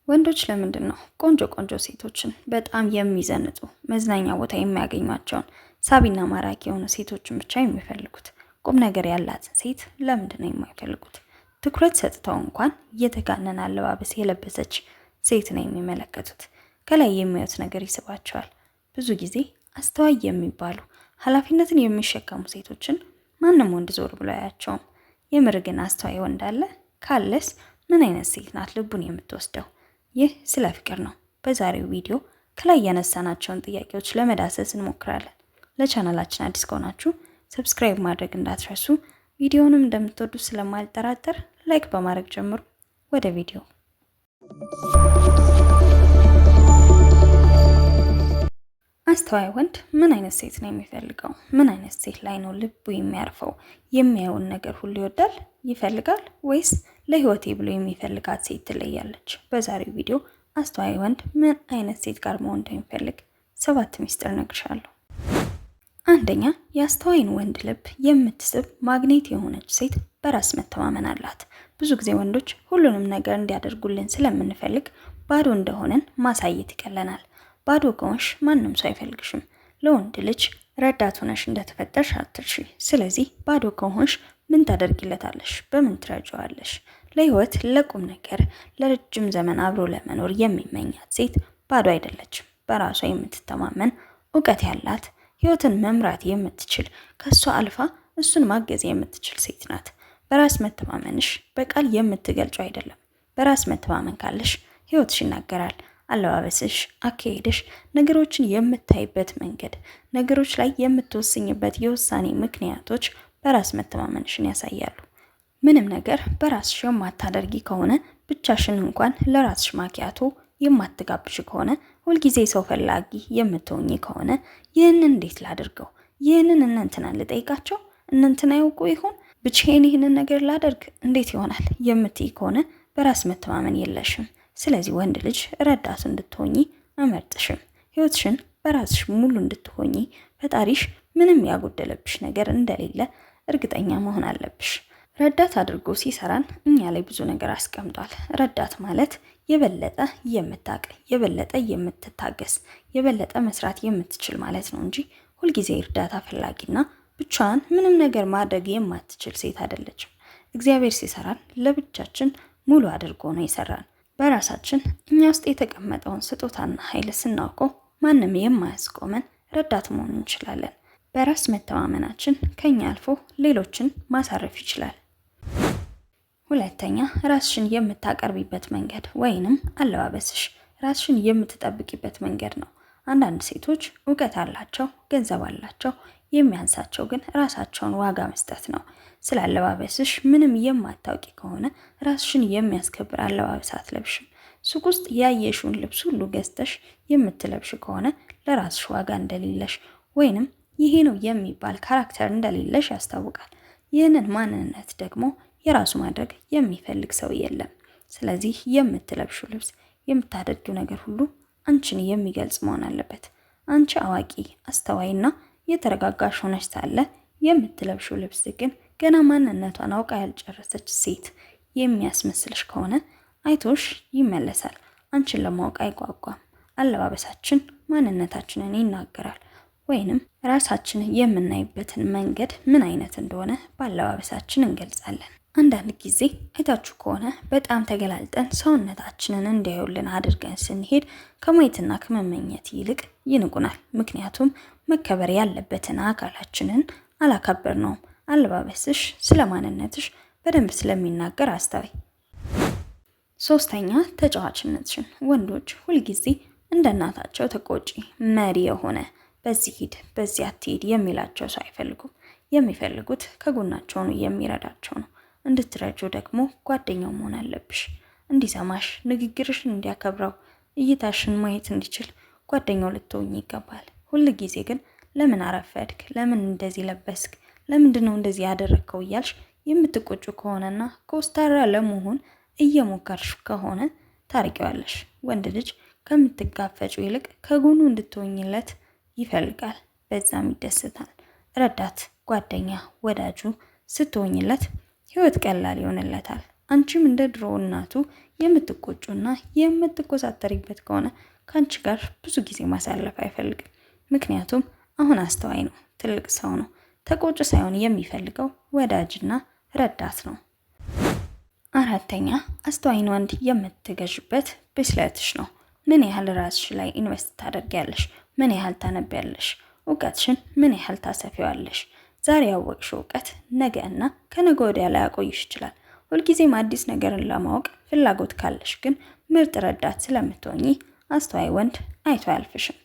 ወንዶች ለምንድነው ቆንጆ ሴቶችን በጣም የሚዘንጡ መዝናኛ ቦታ የሚያገኟቸውን ሳቢና ማራኪ የሆኑ ሴቶችን ብቻ የሚፈልጉት? ቁም ነገር ያላት ሴት ለምንድነው የማይፈልጉት? ትኩረት ሰጥተው እንኳን የተጋነነ አለባበስ የለበሰች ሴት ነው የሚመለከቱት። ከላይ የሚያዩት ነገር ይስባቸዋል። ብዙ ጊዜ አስተዋይ የሚባሉ ኃላፊነትን የሚሸከሙ ሴቶችን ማንም ወንድ ዞር ብሎ አያቸውም። የምር ግን አስተዋይ ወንድ አለ? ካለስ ምን አይነት ሴት ናት ልቡን የምትወስደው? ይህ ስለ ፍቅር ነው። በዛሬው ቪዲዮ ከላይ ያነሳናቸውን ጥያቄዎች ለመዳሰስ እንሞክራለን። ለቻናላችን አዲስ ከሆናችሁ ሰብስክራይብ ማድረግ እንዳትረሱ። ቪዲዮውንም እንደምትወዱ ስለማልጠራጠር ላይክ በማድረግ ጀምሩ። ወደ ቪዲዮ። አስተዋይ ወንድ ምን አይነት ሴት ነው የሚፈልገው? ምን አይነት ሴት ላይ ነው ልቡ የሚያርፈው? የሚያየውን ነገር ሁሉ ይወዳል፣ ይፈልጋል ወይስ ለህይወቴ ብሎ የሚፈልጋት ሴት ትለያለች? በዛሬው ቪዲዮ አስተዋይ ወንድ ምን አይነት ሴት ጋር መሆን እንደሚፈልግ 7 ሚስጥር እነግርሻለሁ። አንደኛ፣ የአስተዋይን ወንድ ልብ የምትስብ ማግኔት የሆነች ሴት በራስ መተማመን አላት። ብዙ ጊዜ ወንዶች ሁሉንም ነገር እንዲያደርጉልን ስለምንፈልግ ባዶ እንደሆነን ማሳየት ይቀለናል። ባዶ ከሆንሽ ማንም ሰው አይፈልግሽም። ለወንድ ልጅ ረዳት ሆነሽ እንደተፈጠርሽ አትርሺ። ስለዚህ ባዶ ከሆንሽ ምን ታደርጊለታለሽ? በምን ትረጂዋለሽ? ለህይወት፣ ለቁም ነገር፣ ለረጅም ዘመን አብሮ ለመኖር የሚመኛት ሴት ባዶ አይደለችም። በራሷ የምትተማመን፣ እውቀት ያላት፣ ህይወትን መምራት የምትችል፣ ከሷ አልፋ እሱን ማገዝ የምትችል ሴት ናት። በራስ መተማመንሽ በቃል የምትገልጪው አይደለም። በራስ መተማመን ካለሽ ህይወትሽ ይናገራል። አለባበስሽ፣ አካሄድሽ፣ ነገሮችን የምታይበት መንገድ፣ ነገሮች ላይ የምትወስኝበት የውሳኔ ምክንያቶች በራስ መተማመንሽን ያሳያሉ። ምንም ነገር በራስሽ የማታደርጊ ከሆነ፣ ብቻሽን እንኳን ለራስሽ ማኪያቶ የማትጋብሽ ከሆነ፣ ሁልጊዜ ሰው ፈላጊ የምትሆኚ ከሆነ፣ ይህንን እንዴት ላድርገው? ይህንን እነንትና ልጠይቃቸው? እነንትና ያውቁ ይሆን? ብቻዬን ይህንን ነገር ላደርግ እንዴት ይሆናል የምትይ ከሆነ በራስ መተማመን የለሽም። ስለዚህ ወንድ ልጅ ረዳት እንድትሆኚ አመርጥሽም። ህይወትሽን በራስሽ ሙሉ እንድትሆኚ ፈጣሪሽ ምንም ያጎደለብሽ ነገር እንደሌለ እርግጠኛ መሆን አለብሽ። ረዳት አድርጎ ሲሰራን እኛ ላይ ብዙ ነገር አስቀምጧል። ረዳት ማለት የበለጠ የምታውቅ፣ የበለጠ የምትታገስ፣ የበለጠ መስራት የምትችል ማለት ነው እንጂ ሁልጊዜ እርዳታ ፈላጊና ብቻዋን ምንም ነገር ማድረግ የማትችል ሴት አይደለችም። እግዚአብሔር ሲሰራን ለብቻችን ሙሉ አድርጎ ነው የሰራን። በራሳችን እኛ ውስጥ የተቀመጠውን ስጦታና ኃይል ስናውቀው ማንም የማያስቆመን ረዳት መሆን እንችላለን። በራስ መተማመናችን ከኛ አልፎ ሌሎችን ማሳረፍ ይችላል። ሁለተኛ፣ ራስሽን የምታቀርቢበት መንገድ ወይንም አለባበስሽ ራስሽን የምትጠብቂበት መንገድ ነው። አንዳንድ ሴቶች እውቀት አላቸው፣ ገንዘብ አላቸው፣ የሚያንሳቸው ግን ራሳቸውን ዋጋ መስጠት ነው። ስለ አለባበስሽ ምንም የማታውቂ ከሆነ ራስሽን የሚያስከብር አለባበስ አትለብሽም። ሱቅ ውስጥ ያየሽውን ልብስ ሁሉ ገዝተሽ የምትለብሽ ከሆነ ለራስሽ ዋጋ እንደሌለሽ ወይንም ይሄ ነው የሚባል ካራክተር እንደሌለሽ ያስታውቃል። ይህንን ማንነት ደግሞ የራሱ ማድረግ የሚፈልግ ሰው የለም። ስለዚህ የምትለብሽው ልብስ፣ የምታደርጊው ነገር ሁሉ አንቺን የሚገልጽ መሆን አለበት። አንቺ አዋቂ፣ አስተዋይና የተረጋጋሽ ሆነሽ ሳለ የምትለብሽው ልብስ ግን ገና ማንነቷን አውቃ ያልጨረሰች ሴት የሚያስመስልሽ ከሆነ አይቶሽ ይመለሳል። አንቺን ለማወቅ አይጓጓም። አለባበሳችን ማንነታችንን ይናገራል። ወይንም ራሳችንን የምናይበትን መንገድ ምን አይነት እንደሆነ በአለባበሳችን እንገልጻለን። አንዳንድ ጊዜ አይታችሁ ከሆነ በጣም ተገላልጠን ሰውነታችንን እንዲያዩልን አድርገን ስንሄድ ከማየትና ከመመኘት ይልቅ ይንቁናል። ምክንያቱም መከበር ያለበትን አካላችንን አላከበርነውም። አለባበስሽ ስለ ማንነትሽ በደንብ ስለሚናገር አስተዋይ። ሶስተኛ፣ ተጫዋችነትሽን። ወንዶች ሁልጊዜ እንደ እናታቸው ተቆጪ፣ መሪ የሆነ በዚህ ሂድ በዚህ አትሂድ የሚላቸው ሰው አይፈልጉም። የሚፈልጉት ከጎናቸው ነው፣ የሚረዳቸው ነው። እንድትረጁ ደግሞ ጓደኛው መሆን አለብሽ። እንዲሰማሽ፣ ንግግርሽን እንዲያከብረው፣ እይታሽን ማየት እንዲችል ጓደኛው ልትሆኚ ይገባል። ሁልጊዜ ግን ለምን አረፈድክ፣ ለምን እንደዚህ ለበስክ፣ ለምንድነው እንደዚህ ያደረከው እያልሽ የምትቆጩ ከሆነና ኮስታራ ለመሆን እየሞከርሽ ከሆነ ታርቂዋለሽ። ወንድ ልጅ ከምትጋፈጩ ይልቅ ከጎኑ እንድትሆኝለት ይፈልጋል፣ በዛም ይደሰታል። ረዳት፣ ጓደኛ፣ ወዳጁ ስትሆኝለት ህይወት ቀላል ይሆንለታል። አንቺም እንደ ድሮ እናቱ የምትቆጩና የምትቆሳጠሪበት ከሆነ ካንቺ ጋር ብዙ ጊዜ ማሳለፍ አይፈልግም። ምክንያቱም አሁን አስተዋይ ነው፣ ትልቅ ሰው ነው። ተቆጭ ሳይሆን የሚፈልገው ወዳጅና ረዳት ነው። አራተኛ አስተዋይን ወንድ የምትገዥበት ብስለትሽ ነው። ምን ያህል ራስሽ ላይ ኢንቨስት ታደርጊያለሽ? ምን ያህል ታነቢያለሽ? እውቀትሽን ምን ያህል ታሰፊዋለሽ? ዛሬ ያወቅሽው እውቀት ነገ እና ከነገ ወዲያ ላይ ያቆይሽ ይችላል። ሁልጊዜም አዲስ ነገርን ለማወቅ ፍላጎት ካለሽ ግን ምርጥ ረዳት ስለምትሆኚ አስተዋይ ወንድ አይቶ አያልፍሽም።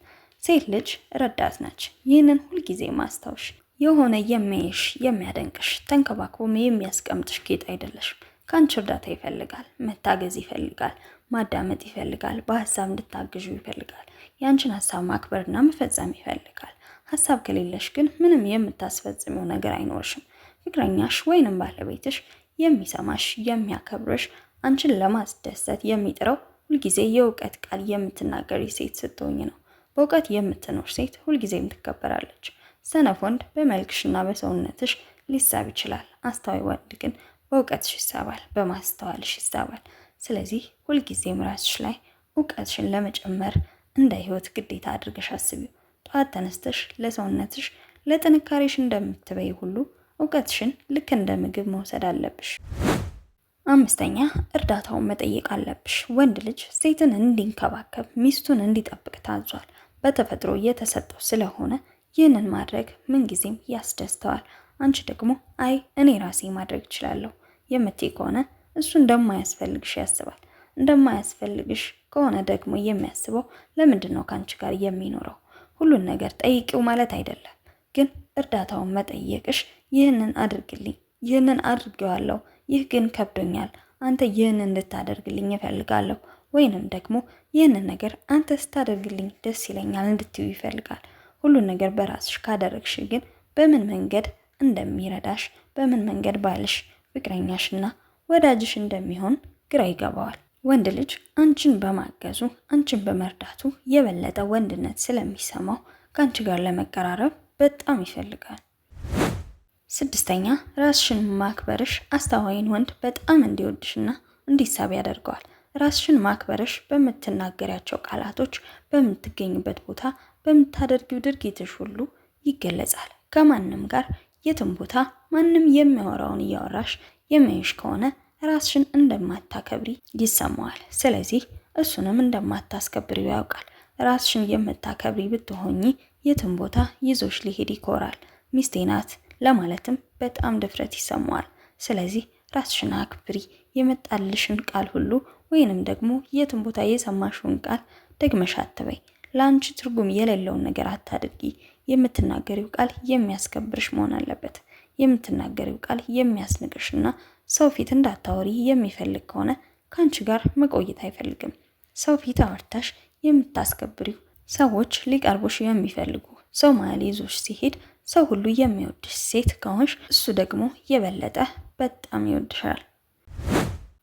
ሴት ልጅ ረዳት ነች። ይህንን ሁልጊዜ ማስታወሽ። የሆነ የሚያይሽ የሚያደንቅሽ ተንከባክቦ የሚያስቀምጥሽ ጌጥ አይደለሽም። ከአንቺ እርዳታ ይፈልጋል፣ መታገዝ ይፈልጋል፣ ማዳመጥ ይፈልጋል፣ በሀሳብ እንድታግዡ ይፈልጋል። ያንቺን ሀሳብ ማክበርና መፈጸም ይፈልጋል። ሀሳብ ከሌለሽ ግን ምንም የምታስፈጽሚው ነገር አይኖርሽም። ፍቅረኛሽ ወይንም ባለቤትሽ የሚሰማሽ የሚያከብርሽ፣ አንቺን ለማስደሰት የሚጥረው ሁልጊዜ የእውቀት ቃል የምትናገሪ ሴት ስትሆኝ ነው። በእውቀት የምትኖር ሴት ሁልጊዜም ትከበራለች። ሰነፍ ወንድ በመልክሽና በሰውነትሽ ሊሳብ ይችላል። አስተዋይ ወንድ ግን በእውቀትሽ ይሳባል፣ በማስተዋልሽ ይሳባል። ስለዚህ ሁልጊዜም ራስሽ ላይ እውቀትሽን ለመጨመር እንደ ህይወት ግዴታ አድርገሽ አስቢው። ጠዋት ተነስተሽ ለሰውነትሽ ለጥንካሬሽ እንደምትበይ ሁሉ እውቀትሽን ልክ እንደ ምግብ መውሰድ አለብሽ። አምስተኛ እርዳታውን መጠየቅ አለብሽ። ወንድ ልጅ ሴትን እንዲንከባከብ ሚስቱን እንዲጠብቅ ታዟል። በተፈጥሮ የተሰጠው ስለሆነ ይህንን ማድረግ ምንጊዜም ያስደስተዋል። አንቺ ደግሞ አይ እኔ ራሴ ማድረግ እችላለሁ የምትይ ከሆነ እሱ እንደማያስፈልግሽ ያስባል። እንደማያስፈልግሽ ከሆነ ደግሞ የሚያስበው ለምንድን ነው ካንቺ ጋር የሚኖረው? ሁሉን ነገር ጠይቂው ማለት አይደለም፣ ግን እርዳታውን መጠየቅሽ ይህንን አድርግልኝ፣ ይህንን አድርጌዋለሁ፣ ይህ ግን ከብዶኛል፣ አንተ ይህንን እንድታደርግልኝ እፈልጋለሁ፣ ወይንም ደግሞ ይህንን ነገር አንተ ስታደርግልኝ ደስ ይለኛል እንድትዩ ይፈልጋል። ሁሉን ነገር በራስሽ ካደረግሽ ግን በምን መንገድ እንደሚረዳሽ፣ በምን መንገድ ባልሽ ፍቅረኛሽና ወዳጅሽ እንደሚሆን ግራ ይገባዋል። ወንድ ልጅ አንቺን በማገዙ አንቺን በመርዳቱ የበለጠ ወንድነት ስለሚሰማው ከአንቺ ጋር ለመቀራረብ በጣም ይፈልጋል። ስድስተኛ ራስሽን ማክበርሽ አስተዋይን ወንድ በጣም እንዲወድሽና እንዲሳብ ያደርገዋል። ራስሽን ማክበርሽ በምትናገሪያቸው ቃላቶች፣ በምትገኝበት ቦታ፣ በምታደርጊው ድርጊትሽ ሁሉ ይገለጻል። ከማንም ጋር የትም ቦታ ማንም የሚያወራውን እያወራሽ የሚያይሽ ከሆነ ራስሽን እንደማታከብሪ ይሰማዋል። ስለዚህ እሱንም እንደማታስከብሪው ያውቃል። ራስሽን የምታከብሪ ብትሆኚ የትም ቦታ ይዞሽ ሊሄድ ይኮራል። ሚስቴ ናት ለማለትም በጣም ድፍረት ይሰማዋል። ስለዚህ ራስሽን አክብሪ። የመጣልሽን ቃል ሁሉ ወይንም ደግሞ የትም ቦታ የሰማሽውን ቃል ደግመሽ አትበይ። ለአንቺ ትርጉም የሌለውን ነገር አታድርጊ። የምትናገሪው ቃል የሚያስከብርሽ መሆን አለበት። የምትናገሪው ቃል የሚያስንቅሽና ሰው ፊት እንዳታወሪ የሚፈልግ ከሆነ ከአንቺ ጋር መቆየት አይፈልግም። ሰው ፊት አወርታሽ የምታስከብሪው ሰዎች ሊቀርቡሽ የሚፈልጉ ሰው መሀል ይዞሽ ሲሄድ ሰው ሁሉ የሚወድሽ ሴት ከሆንሽ እሱ ደግሞ የበለጠ በጣም ይወድሻል።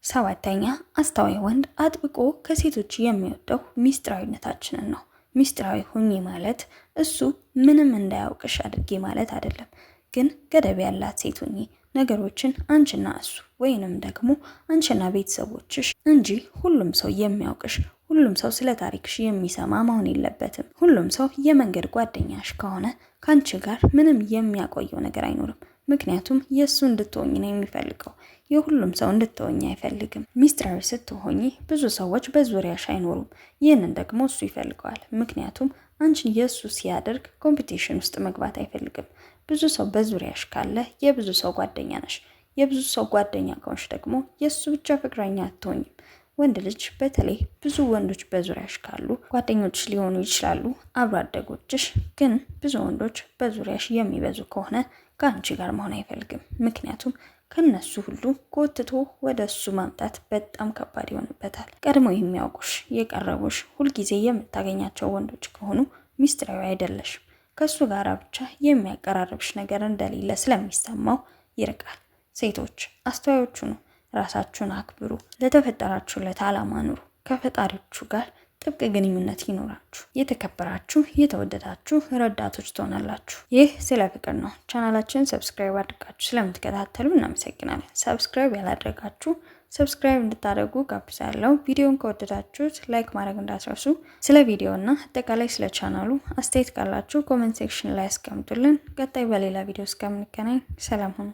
ሰባተኛ አስተዋይ ወንድ አጥብቆ ከሴቶች የሚወደው ሚስጥራዊነታችንን ነው። ሚስጥራዊ ሁኚ ማለት እሱ ምንም እንዳያውቅሽ አድርጌ ማለት አይደለም፣ ግን ገደብ ያላት ሴት ሁኚ። ነገሮችን አንቺና እሱ ወይንም ደግሞ አንቺና ቤተሰቦችሽ እንጂ ሁሉም ሰው የሚያውቅሽ፣ ሁሉም ሰው ስለ ታሪክሽ የሚሰማ መሆን የለበትም። ሁሉም ሰው የመንገድ ጓደኛሽ ከሆነ ካንቺ ጋር ምንም የሚያቆየው ነገር አይኖርም። ምክንያቱም የእሱ እንድትሆኝ ነው የሚፈልገው። የሁሉም ሰው እንድትሆኝ አይፈልግም። ሚስጥራዊ ስትሆኚ ብዙ ሰዎች በዙሪያሽ አይኖሩም። ይህንን ደግሞ እሱ ይፈልገዋል። ምክንያቱም አንቺን የእሱ ሲያደርግ ኮምፒቲሽን ውስጥ መግባት አይፈልግም። ብዙ ሰው በዙሪያሽ ካለ የብዙ ሰው ጓደኛ ነሽ። የብዙ ሰው ጓደኛ ከሆንሽ ደግሞ የእሱ ብቻ ፍቅረኛ አትሆኝም። ወንድ ልጅ በተለይ ብዙ ወንዶች በዙሪያሽ ካሉ ጓደኞች ሊሆኑ ይችላሉ፣ አብሮ አደጎችሽ። ግን ብዙ ወንዶች በዙሪያሽ የሚበዙ ከሆነ ከአንቺ ጋር መሆን አይፈልግም። ምክንያቱም ከነሱ ሁሉ ጎትቶ ወደ እሱ ማምጣት በጣም ከባድ ይሆንበታል። ቀድሞ የሚያውቁሽ የቀረቡሽ ሁልጊዜ የምታገኛቸው ወንዶች ከሆኑ ሚስጥራዊ አይደለሽም። ከሱ ጋር ብቻ የሚያቀራርብሽ ነገር እንደሌለ ስለሚሰማው ይርቃል። ሴቶች አስተዋዮቹ ነው። ራሳችሁን አክብሩ። ለተፈጠራችሁለት ዓላማ ኑሩ። ከፈጣሪዎቹ ጋር ጥብቅ ግንኙነት ይኖራችሁ። የተከበራችሁ የተወደዳችሁ ረዳቶች ትሆናላችሁ። ይህ ስለ ፍቅር ነው። ቻናላችንን ሰብስክራይብ አድርጋችሁ ስለምትከታተሉ እናመሰግናለን። ሰብስክራይብ ያላደረጋችሁ ሰብስክራይብ እንድታደርጉ ጋብዛለሁ። ቪዲዮውን ከወደዳችሁት ላይክ ማድረግ እንዳትረሱ። ስለ ቪዲዮና አጠቃላይ ስለ ቻናሉ አስተያየት ካላችሁ ኮሜንት ሴክሽን ላይ አስቀምጡልን። ቀጣይ በሌላ ቪዲዮ እስከምንገናኝ ሰላም ሁኑ።